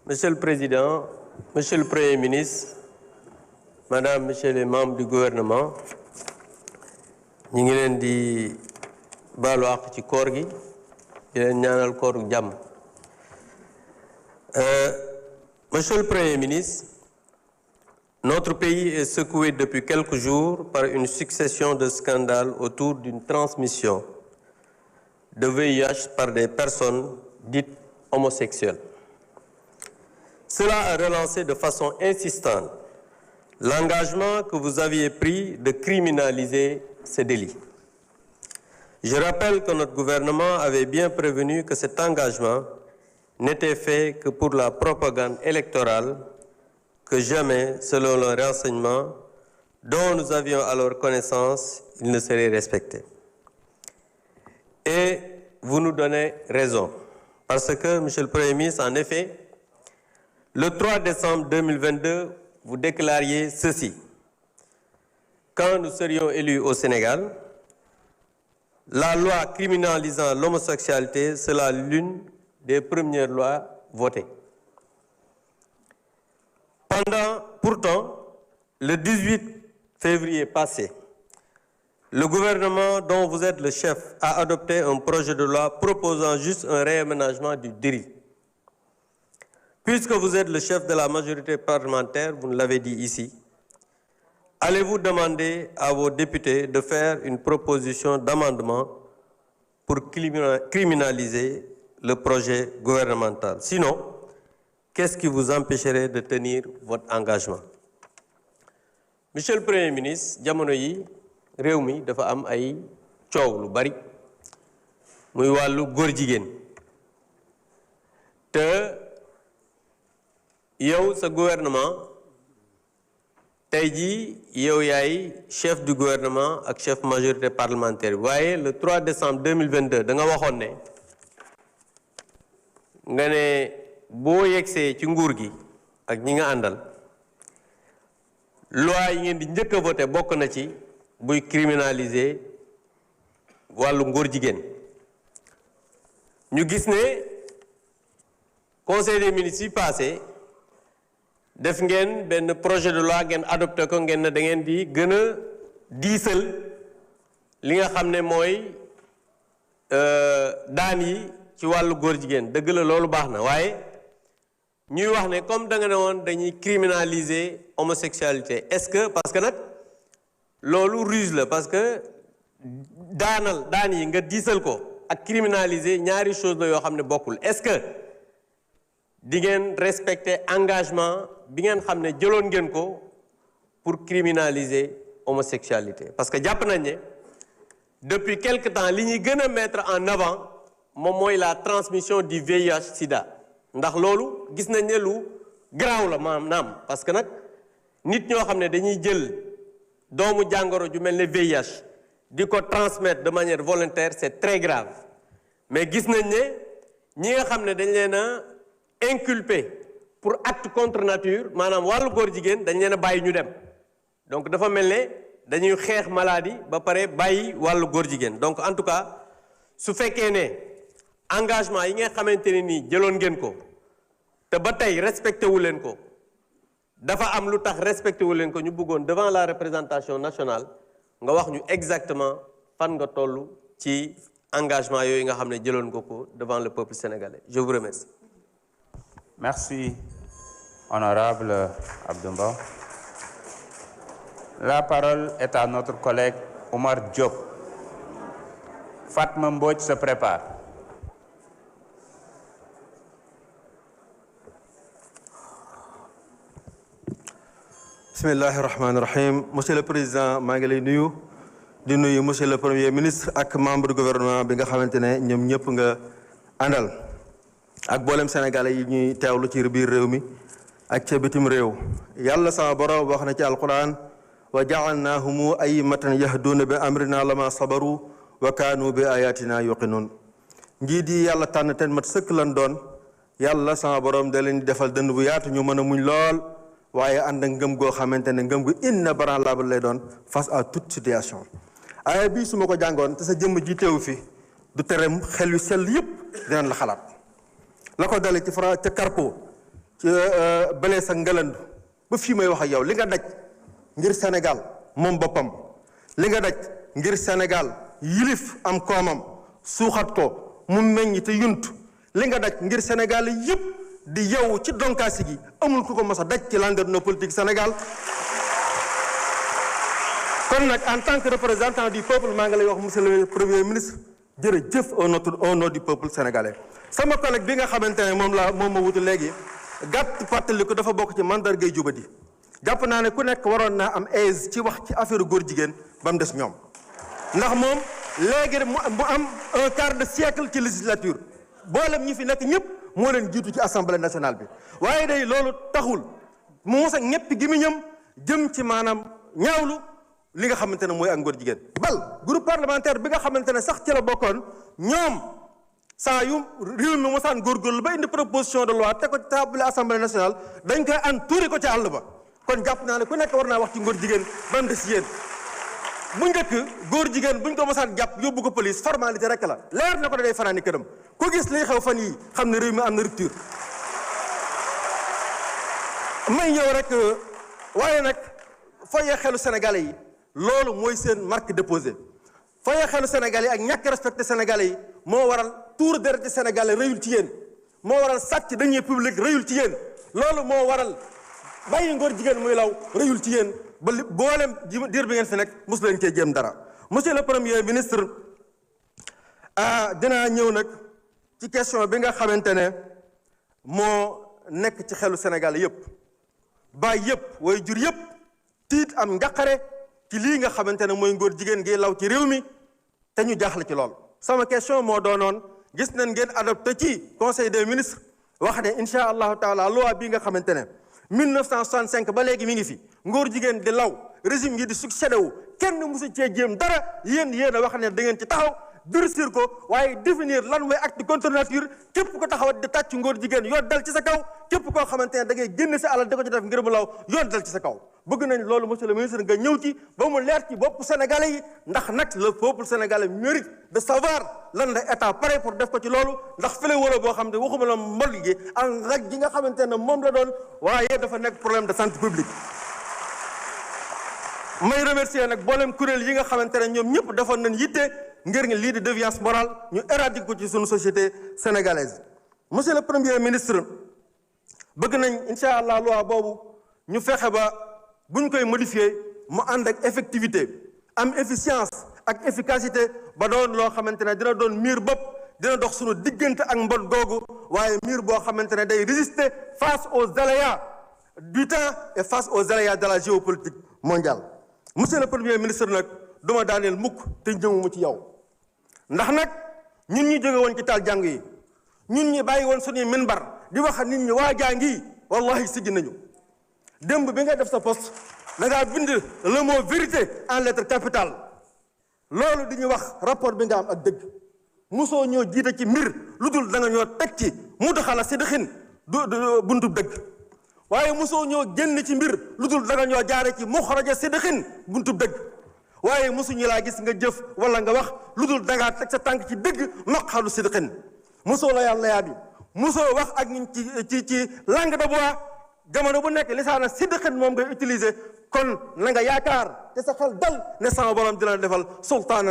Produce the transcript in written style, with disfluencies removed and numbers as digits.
Monsieur le Président, Monsieur le Premier ministre, Madame, Monsieur les membres du gouvernement, ñu ngi leen di baalu àq ci koor gi di leen ñaanal kooru jàmm. Monsieur le Premier ministre, notre pays est secoué depuis quelques jours par une succession de scandales autour d'une transmission de VIH par des personnes dites homosexuelles. Cela a relancé de façon insistante l'engagement que vous aviez pris de criminaliser ces délits. Je rappelle que notre gouvernement avait bien prévenu que cet engagement n'était fait que pour la propagande électorale, que jamais, selon le renseignement dont nous avions alors connaissance, il ne serait respecté. Et vous nous donnez raison, parce que, Monsieur le Premier ministre, en effet, le 3 décembre 2022, vous déclariez ceci. Quand nous serions élus au Sénégal, la loi criminalisant l'homosexualité sera l'une des premières lois votées. Pourtant, le 18 février passé, le gouvernement dont vous êtes le chef a adopté un projet de loi proposant juste un réaménagement du délit. Puisque vous êtes le chef de la majorité parlementaire, vous nous l'avez dit ici, allez-vous demander à vos députés de faire une proposition d'amendement pour criminaliser le projet gouvernemental? Sinon, qu'est-ce qui vous empêcherait de tenir votre engagement? Monsieur le Premier ministre, jamono yi réew mi dafa am ay coow lu bari muy wàllu góor jigéen te yow sa gouvernement tey jii yow yaay chef du gouvernement ak chef majorité parlementaire waaye le 3 décembre 2022 da nga waxoon ne nga ne boo yegsee ci nguur gi ak ñi nga àndal loi yi ngeen di njëkk a voté bokk na ci buy criminaliser wàllu ngóor jigéen ñu gis ne conseil des ministres yi passé def ngeen benn projet de loi ngeen adopté ko ngeen ne da ngeen di gën a diisal li nga xam ne mooy daan yi ci wàllu góor jigéen dëgg la loolu baax na waaye ñuy wax ne comme da nga ne woon dañuy criminaliser homosexualité est-ce que parce que nag loolu ruse la parce que daan yi nga diisal ko ak criminaliser ñaari chose la yoo xam ne bokkul est-ce que di ngeen respecter engagement bi ngeen xam ne jëloon ngeen ko pour criminaliser homosexualité parce que jàpp nañ ne depuis quelque temps li ñuy gën a mettre en avant moom mooy la transmission du VIH sida ndax loolu gis nañ ne lu garaaw la maanaam parce que nag nit ñoo xam ne dañuy jël doomu jàngoro ju mel ne VIH di ko transmettre de manière volontaire c'est très grave mais gis nañ ne ñi nga xam ne dañ leen a inculpé pour acte contre nature maanaam wàllu góor jigéen dañ leen a bàyyi ñu dem donc dafa mel ne dañuy xeex maladie ba pare bàyyi wàllu góor jigéen donc en tout cas su fekkee ne engagement yi nga xamante ne nii jëloon ngeen ko te ba tey respecté wu leen ko dafa am lu tax respecté wu leen ko ñu bëggoon devant la représentation nationale nga wax ñu exactement fan nga toll ci engagement yooyu nga xam ne jëloon nga ko devant le peuple sénégalais je vous remercie. Merci, honorable Abdoumba. La parole est à notre collègue Omar Diop. Fatma Mbodj se prépare. Bismillahi rahmani rahim. Monsieur le Président, maa ngi lay nuyu di nuyu monsieur le Premier ministre ak membre du gouvernement bi nga xamante ne ñoom ñëpp nga àndal. ak boolem sénégalais yi ñuy teewlu ci biir réew mi ak ca bitim réew yàlla sama borom wax na ci alquran wa ja'alnahum a'immatan yahduna bi amrina lama sabaru wa kanu bi ayatina yuqinun njiit yi yàlla tànn ten mat sëkk lan doon yàlla sama borom da leen di defal dënd bu yaatu ñu mën a muñ lool waaye ànd ak ngëm goo xamante ne ngëm gu inébranlable lay doon face à toute situation aaya bii su ma ko jàngoon te sa jëmm ji teewu fi du tere xel yu sell yëpp dinañ la xalaat la ko dale ci fra ca Carpo ci bëlee sa ngalandu ba fii may wax ak yow li nga daj ngir Sénégal moom boppam li nga daj ngir Sénégal yilif am koomam suuxat ko mu meññ te yunt li nga daj ngir Sénégal yëpp di yow ci donkaasi gi amul ku ko mos a daj ci landerneau politique Sénégal. kon nag en tant que représentant du peuple maa ngi lay wax monsieur le premier ministre jërëjëf au nom du peuple sénégalais. sama collègue bi nga xamante ne moom ma wutu léegi gàtt fàttali ko dafa bokk ci mandargay jubadi jàpp naa ne ku nekk waroon naa am aise ci wax ci affaire góor jigéen ba mu des ñoom ndax moom léegi mu am un quart de siècle ci législature boolem ñi fi nekk ñëpp moo leen jiitu ci assemblée nationale bi waaye day loolu taxul mu mos a ñëpp gi mu ñëm jëm ci maanaam ñaawlu li nga xamante ne mooy ak ngóor jigéen bal groupe parlementaire bi nga xamante ne sax ci la bokkoon ñoom saa yu réew mi mosaan góorgóorlu ba indi proposition de loi te ko ci table assemblée nationale dañ koy an tuuri ko ci àll ba kon jàpp naa ne ku nekk war naa wax ci ngóor jigéen ba mu des yéen bu njëkk góor jigéen buñ ko mosaan jàpp yóbbu ko police formalité rek la leer na ko day fanaani këram ku gis liy xew fan yi xam ne réew mi am na rupture may ñëw rek waaye nag foyee xelu sénégalais yi loolu mooy seen marque déposée foyee xelu sénégalais yi ak ñàkk respecté sénégalais yi moo waral tuur deret sénégalais rëyul ci yéen moo waral sàcc deniers publics rëyul ci yéen loolu moo waral bàyyi ngóor jigéen muy law rëyul ci yéen ba li boolem diir bi ngeen fi nekk mos leen cee jéem dara monsieur le premier ministre dinaa ñëw nag ci question bi nga xamante ne moo nekk ci xelu sénégalais yépp baay yépp way jur yépp tiit am njaqare ci lii nga xamante ne mooy ngóor jigéen gi law ci réew mi te ñu jaaxle ci lool sama question moo doonoon gis nañ ngeen adopté ci conseil des ministres wax ne incha allahu taala loi bii nga xamante ne 1965 ba léegi mi ngi fi ngóor jigéen di law régime yi di succédé wu kenn musu cee jéem dara yéen a wax ne da ngeen ci taxaw durcir ko waaye définir lan mooy acte contre nature képp ko taxawat di tàcc ngóor jigéen yoon dal ci sa kaw képp koo xamante ne da ngay génn sa alal di ko ci def ngir mu law yoon dal ci sa kaw bëgg nañ loolu monsieur le ministre nga ñëw ci ba mu leer ci bopp sénégalais yi ndax nag le peuple sénégalais mérite de savoir lan la état pare pour def ko ci loolu ndax fële wala boo xam ne waxuma la mbol gi ak raj gi nga xamante ne moom la doon waaye dafa nekk problème de santé publique may remercier nag boolem kuréel yi nga xamante ne ñoom ñëpp defoon nañ yitte ngir ngi lii di déviance morale ñu éradiquer ko ci suñu société sénégalaise monsieur le premier ministre bëgg nañ incha allah loi boobu ñu fexe ba buñ koy modifier mu ànd ak effectivité am efficience ak efficacité ba doon loo xamante ne dina doon miir bopp dina dox suñu diggante ak mbon googu waaye miir boo xamante ne day résister face aux aléas du temps et face aux aléas de la géopolitique mondiale monsieur le premier ministre nag duma daaneel mukk te ñëwuma ci yow ndax nag ñun ñi jóge woon ci taal jàng yi ñun ñi bàyyi woon suñuy minbar di wax nit ñi waa jàngi wallahi siggi nañu démb bi nga def sa poste da ngaa bind le mot vérité en lettre capitale loolu di ñu wax rapport bi nga am ak dëgg mosoo ñoo jiite ci mbir lu dul da nga ñoo teg ci mu doxala si dëxin buntu dëgg waaye mosoo ñoo génn ci mbir lu dul da nga ñoo jaare ci muxraja si dëxin buntu dëgg waaye mosuñu laa gis nga jëf wala nga wax lu dul dangaa teg sa tànk ci dëgg maqalu sidqin mosoo la yàlla yaa bi mosoo wax ak ñun ci langue de bois jamono bu nekk lisaana sidqin moom ngay utiliser kon na nga yaakaar te sa xel dal ne sama borom dina defal sultaana